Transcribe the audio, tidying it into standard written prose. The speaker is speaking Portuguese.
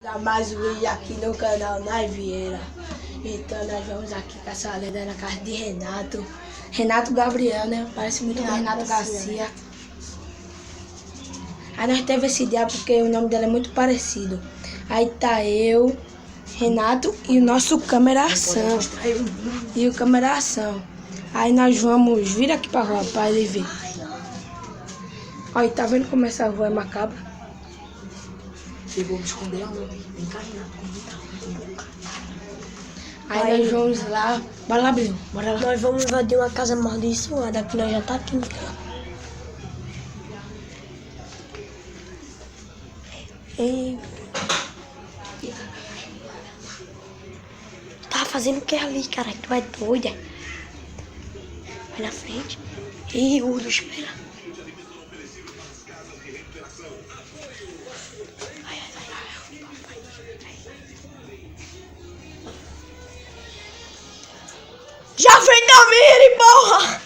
Dá mais um vídeo aqui no canal Nai Vieira. Então nós vamos aqui com essa lenda na casa de Renato Gabriel, né? Parece muito com Renato Garcia. Aí nós teve esse dia porque o nome dela é muito parecido. Aí tá eu, Renato e o nosso câmera-ação. E o câmera-ação. Aí nós vamos vir aqui pra rua pra ele ver. Olha, tá vendo como essa rua é macabra? Eu vou me esconder aonde? Vem cá, Renato. Aí nós vamos lá. Bora lá, Bruno. Bora lá. Nós vamos invadir uma casa amaldiçoada que nós já tá aqui. Ei. Tá fazendo o que ali, cara? Tu é doida? Vai na frente. Ih, Urdo, espera. Já vem da mira, porra!